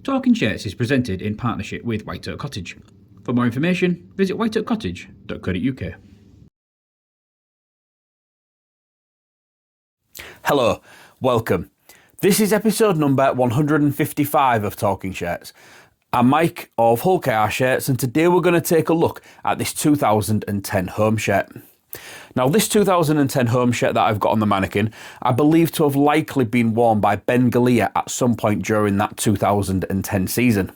Talking Shirts is presented in partnership with White Oak Cottage. For more information, visit whiteoakcottage.co.uk. Hello, welcome. This is episode number 155 of Talking Shirts. I'm Mike of Hull KR Shirts, and today we're going to take a look at this 2010 home shirt. Now, this 2010 home shirt that I've got on the mannequin, I believe to have likely been worn by Ben Galea at some point during that 2010 season.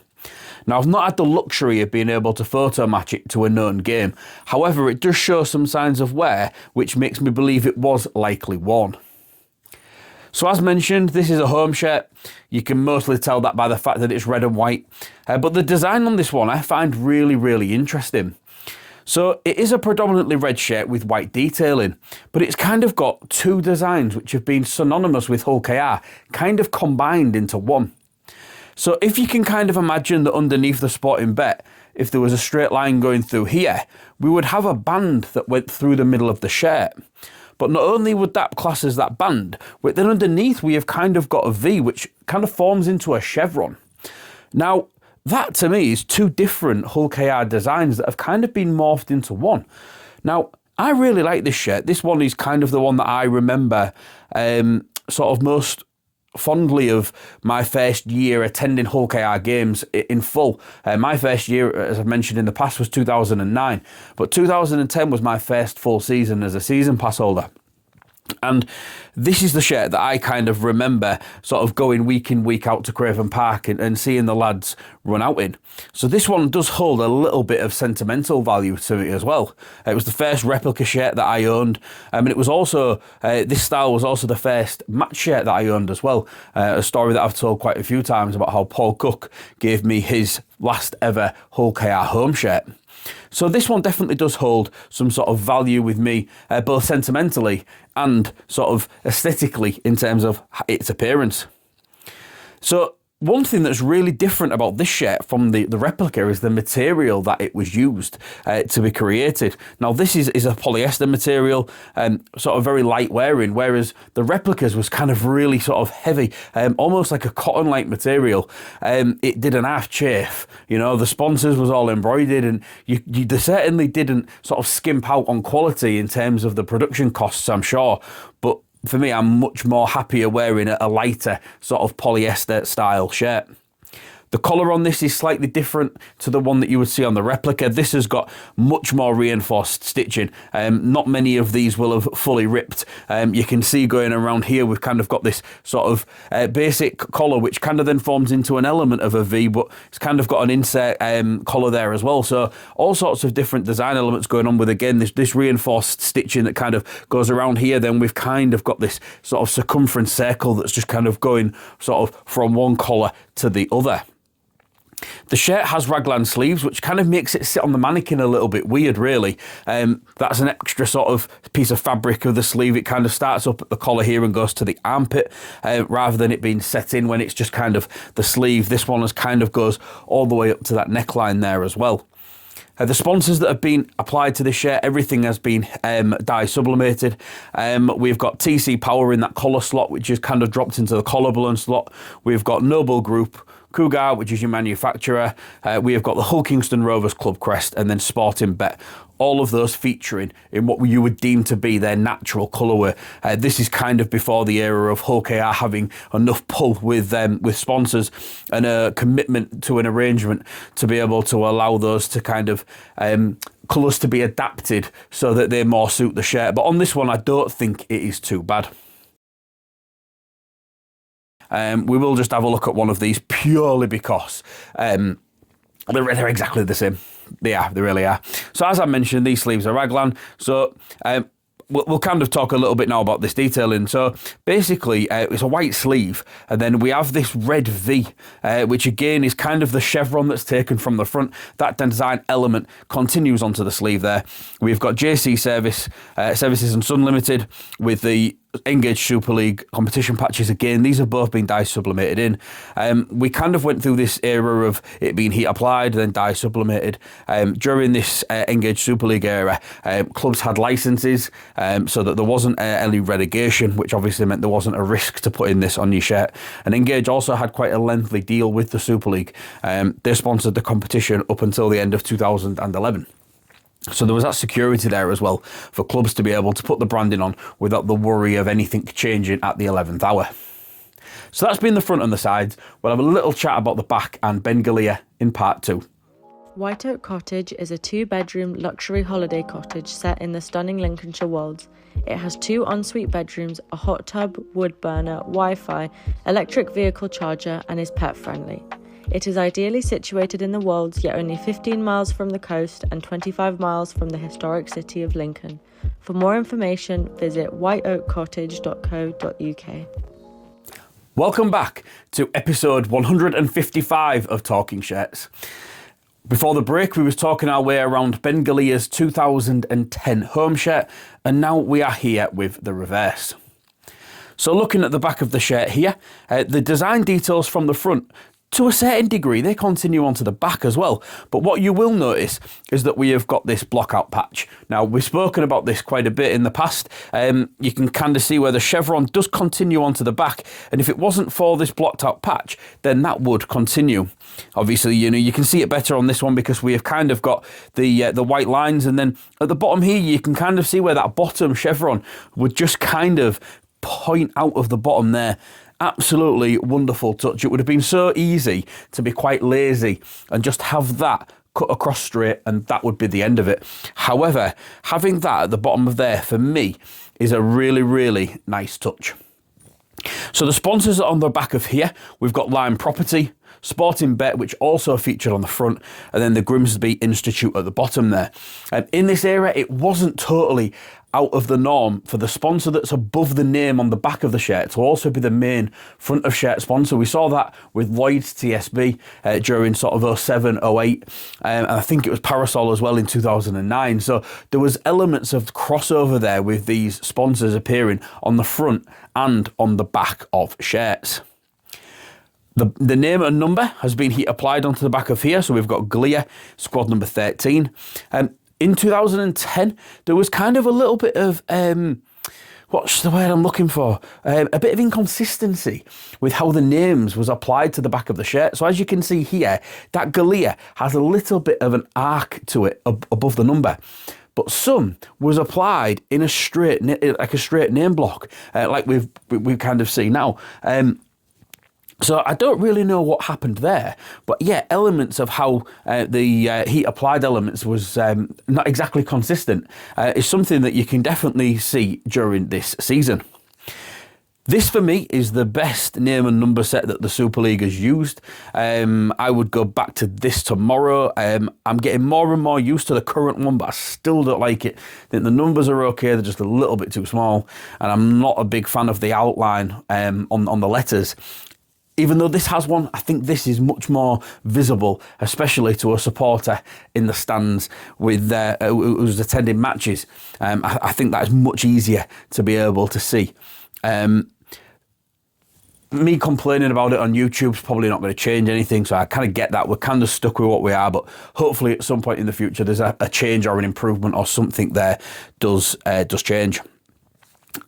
Now, I've not had the luxury of being able to photo match it to a known game. However, it does show some signs of wear, which makes me believe it was likely worn. So as mentioned, this is a home shirt. You can mostly tell that by the fact that it's red and white. But the design on this one I find really interesting. So it is a predominantly red shirt with white detailing, but it's kind of got two designs which have been synonymous with Hull KR, kind of combined into one. So if you can kind of imagine that underneath the sporting bet, if there was a straight line going through here, we would have a band that went through the middle of the shirt. But not only would that class as that band, but then underneath we have kind of got a V which kind of forms into a chevron. Now, that to me is two different Hull KR designs that have kind of been morphed into one. Now, I really like this shirt. This one is kind of the one that I remember sort of most fondly of my first year attending Hull KR games in full. My first year, as I've mentioned in the past, was 2009, but 2010 was my first full season as a season pass holder. And this is the shirt that I kind of remember sort of going week in, week out to Craven Park and seeing the lads run out in. So this one does hold a little bit of sentimental value to me as well. It was the first replica shirt that I owned. And it was also, this style was also the first match shirt that I owned as well. A story that I've told quite a few times about how Paul Cook gave me his last ever Hull KR home shirt. So this one definitely does hold some sort of value with me, both sentimentally and sort of aesthetically in terms of its appearance. So one thing that's really different about this shirt from the replica is the material that it was used to be created. Now this is a polyester material, sort of very light wearing, whereas the replicas was kind of really sort of heavy, almost like a cotton-like material. It did an half chafe, you know, the sponsors was all embroidered, and they certainly didn't sort of skimp out on quality in terms of the production costs, I'm sure, but for me, I'm much more happier wearing a lighter sort of polyester style shirt. The collar on this is slightly different to the one that you would see on the replica. This has got much more reinforced stitching. Not many of these will have fully ripped. You can see going around here, we've kind of got this sort of basic collar, which kind of then forms into an element of a V, but it's kind of got an insert collar there as well. So all sorts of different design elements going on with, again, this reinforced stitching that kind of goes around here. Then we've kind of got this sort of circumference circle that's just kind of going sort of from one collar to the other. The shirt has raglan sleeves, which kind of makes it sit on the mannequin a little bit weird, really. That's an extra sort of piece of fabric of the sleeve. It kind of starts up at the collar here and goes to the armpit, rather than it being set in when it's just kind of the sleeve. This one kind of goes all the way up to that neckline there as well. The sponsors that have been applied to this shirt, everything has been dye sublimated. We've got TC Power in that collar slot, which is kind of dropped into the collarbone slot. We've got Noble Group, Cougar, which is your manufacturer. We have got the Hull Kingston Rovers club crest, and then Sporting Bet. All of those featuring in what you would deem to be their natural colourway. This is kind of before the era of Hull KR having enough pull with sponsors and a commitment to an arrangement to be able to allow those to kind of colours to be adapted so that they more suit the shirt. But on this one, I don't think it is too bad. We will just have a look at one of these purely because they're exactly the same. They really are. So as I mentioned, these sleeves are raglan. So we'll kind of talk a little bit now about this detailing. So basically, it's a white sleeve, and then we have this red V, which again is kind of the chevron that's taken from the front. That design element continues onto the sleeve there. We've got JC Services and Sun Limited with the Engage Super League competition patches, again, these have both been dye sublimated in. We kind of went through this era of it being heat applied, then dye sublimated. During this Engage Super League era, clubs had licenses so that there wasn't any relegation, which obviously meant there wasn't a risk to putting this on your shirt. And Engage also had quite a lengthy deal with the Super League. They sponsored the competition up until the end of 2011. So there was that security there as well for clubs to be able to put the branding on without the worry of anything changing at the 11th hour. So that's been the front and the sides. We'll have a little chat about the back and Ben Galea in part 2. White Oak Cottage is a 2-bedroom luxury holiday cottage set in the stunning Lincolnshire Wolds. It has 2 ensuite bedrooms, a hot tub, wood burner, Wi-Fi, electric vehicle charger, and is pet friendly. It is ideally situated in the Wolds, yet only 15 miles from the coast and 25 miles from the historic city of Lincoln. For more information, visit whiteoakcottage.co.uk. Welcome back to episode 155 of Talking Shirts. Before the break, we was talking our way around Ben Galea's 2010 home shirt, and now we are here with the reverse. So looking at the back of the shirt here, the design details from the front, to a certain degree, they continue onto the back as well. But what you will notice is that we have got this block-out patch. Now, we've spoken about this quite a bit in the past. You can kind of see where the chevron does continue onto the back. And if it wasn't for this blocked-out patch, then that would continue. Obviously, you can see it better on this one because we have kind of got the white lines. And then at the bottom here, you can kind of see where that bottom chevron would just kind of point out of the bottom there. Absolutely wonderful touch. It would have been so easy to be quite lazy and just have that cut across straight and that would be the end of it. However, having that at the bottom of there, for me, is a really, really nice touch. So the sponsors are on the back of here. We've got Lime Property, Sporting Bet, which also featured on the front, and then the Grimsby Institute at the bottom there. In this era, it wasn't totally out of the norm for the sponsor that's above the name on the back of the shirt to also be the main front of shirt sponsor. We saw that with Lloyd's TSB during sort of 07, 08, and I think it was Parasol as well in 2009. So there was elements of crossover there with these sponsors appearing on the front and on the back of shirts. The name and number has been heat applied onto the back of here, so we've got Galea, squad number 13. In 2010, there was kind of a little bit of, what's the word I'm looking for? A bit of inconsistency with how the names was applied to the back of the shirt. So as you can see here, that Galea has a little bit of an arc to it above the number. But some was applied in a straight, like a straight name block, like we've kind of seen now. So I don't really know what happened there, but yeah, elements of how the heat applied elements was not exactly consistent is something that you can definitely see during this season. This for me is the best name and number set that the Super League has used. I would go back to this tomorrow. I'm getting more and more used to the current one, but I still don't like it. I think the numbers are okay, they're just a little bit too small, and I'm not a big fan of the outline on the letters. Even though this has one, I think this is much more visible, especially to a supporter in the stands with who's attending matches. I think that is much easier to be able to see. Me complaining about it on YouTube is probably not going to change anything, so I kind of get that. We're kind of stuck with what we are, but hopefully at some point in the future there's a change or an improvement or something there does change.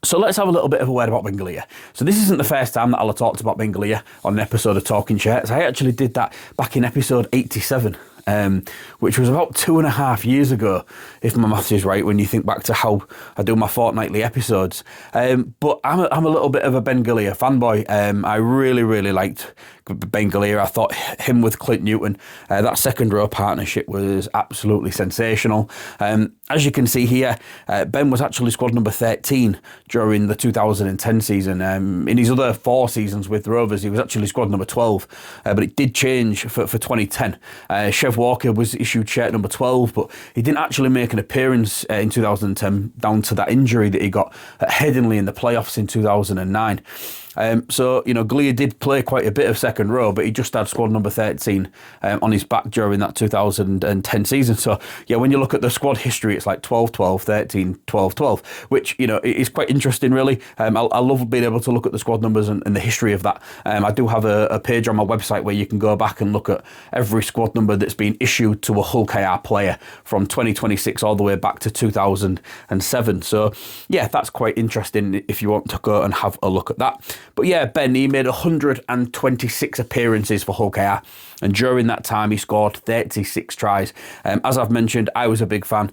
So let's have a little bit of a word about Ben Galea. So this isn't the first time that I'll have talked about Ben Galea on an episode of Talking Shirts. I actually did that back in episode 87, which was about 2.5 years ago, if my maths is right, when you think back to how I do my fortnightly episodes. But I'm a little bit of a Ben Galea fanboy. I really, really liked Ben Galea. I thought him with Clint Newton, that second row partnership was absolutely sensational. As you can see here, Ben was actually squad number 13 during the 2010 season. In his other 4 seasons with the Rovers, he was actually squad number 12, but it did change for 2010. Chev Walker was issued shirt number 12, but he didn't actually make an appearance in 2010 down to that injury that he got at Headingley in the playoffs in 2009. So, Galea did play quite a bit of second row, but he just had squad number 13 on his back during that 2010 season. So, yeah, when you look at the squad history, it's like 12, 12, 13, 12, 12, which, is quite interesting, really. I love being able to look at the squad numbers and the history of that. I do have a page on my website where you can go back and look at every squad number that's been issued to a Hull KR player from 2026 all the way back to 2007. So, yeah, that's quite interesting if you want to go and have a look at that. But yeah, Ben, he made 126 appearances for Hull KR, and during that time he scored 36 tries. As I've mentioned, I was a big fan.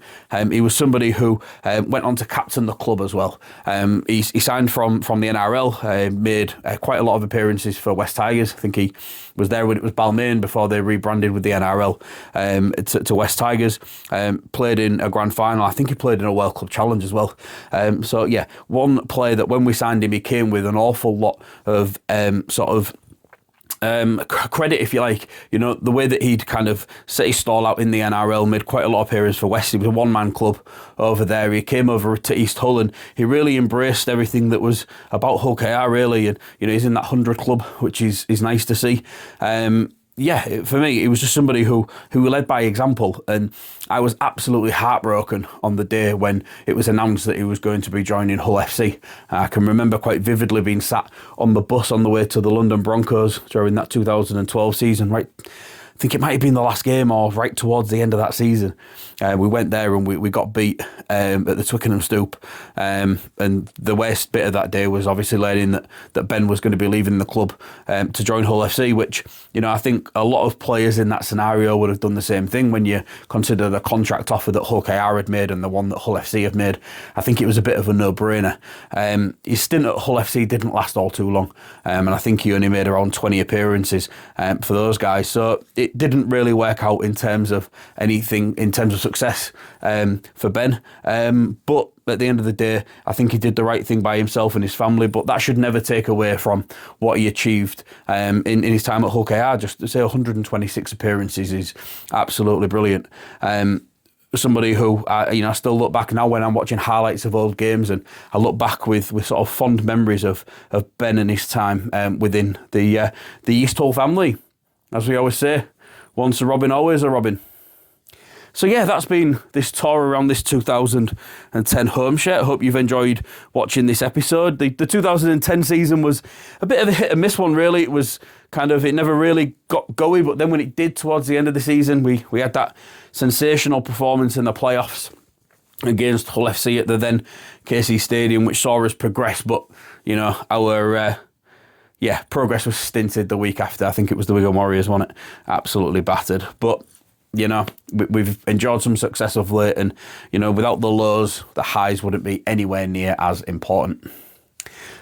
He was somebody who went on to captain the club as well. He signed from the NRL, made quite a lot of appearances for West Tigers. I think he was there when it was Balmain before they rebranded with the NRL to West Tigers. Played in a grand final. I think he played in a World Club Challenge as well. So yeah, one player that when we signed him, he came with an awful lot of credit, if you like. The way that he'd kind of set his stall out in the NRL, made quite a lot of appearances for West. He was a one-man club over there. He came over to East Hull and he really embraced everything that was about Hull KR, really. And, he's in that 100 club, which is nice to see. Yeah, for me, it was just somebody who led by example, and I was absolutely heartbroken on the day when it was announced that he was going to be joining Hull FC. I can remember quite vividly being sat on the bus on the way to the London Broncos during that 2012 season, right? I think it might have been the last game or right towards the end of that season. We went there and we got beat at the Twickenham Stoop. And the worst bit of that day was obviously learning that Ben was going to be leaving the club to join Hull FC, which, I think a lot of players in that scenario would have done the same thing when you consider the contract offer that Hull KR had made and the one that Hull FC have made. I think it was a bit of a no-brainer. His stint at Hull FC didn't last all too long. And I think he only made around 20 appearances for those guys. So it didn't really work out in terms of anything, in terms of success for Ben. But at the end of the day, I think he did the right thing by himself and his family, but that should never take away from what he achieved in his time at Hull KR. Just to say 126 appearances is absolutely brilliant. Somebody who, I still look back now when I'm watching highlights of old games, and I look back with sort of fond memories of Ben and his time within the East Hull family. As we always say, once a Robin, always a Robin. So yeah, that's been this tour around this 2010 home shirt. I hope you've enjoyed watching this episode. The 2010 season was a bit of a hit and miss one, really. It was it never really got going, but then when it did towards the end of the season, we had that sensational performance in the playoffs against Hull FC at the then KC Stadium, which saw us progress, but, our progress was stinted the week after. I think it was the Wigan Warriors, wasn't it? Absolutely battered. But, we've enjoyed some success of late, and, without the lows, the highs wouldn't be anywhere near as important.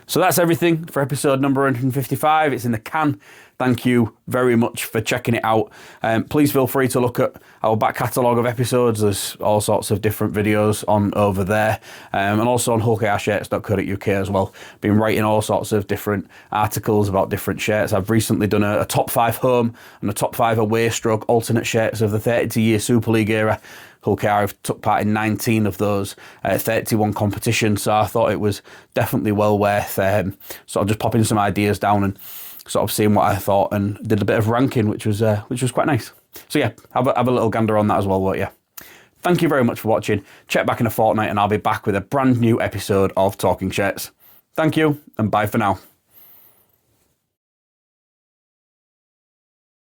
So that's everything for episode number 155. It's in the can. Thank you very much for checking it out. Please feel free to look at our back catalogue of episodes. There's all sorts of different videos on over there, and also on hullkrshirts.co.uk as well. Been writing all sorts of different articles about different shirts. I've recently done a top 5 home and a top 5 away stroke alternate shirts of the 32-year Super League era. Hull KR have took part in 19 of those 31 competitions, so I thought it was definitely well worth sort of just popping some ideas down and sort of seeing what I thought, and did a bit of ranking, which was quite nice. So yeah, have a little gander on that as well, won't you? Thank you very much for watching. Check back in a fortnight and I'll be back with a brand new episode of Talking Shirts. Thank you, and bye for now.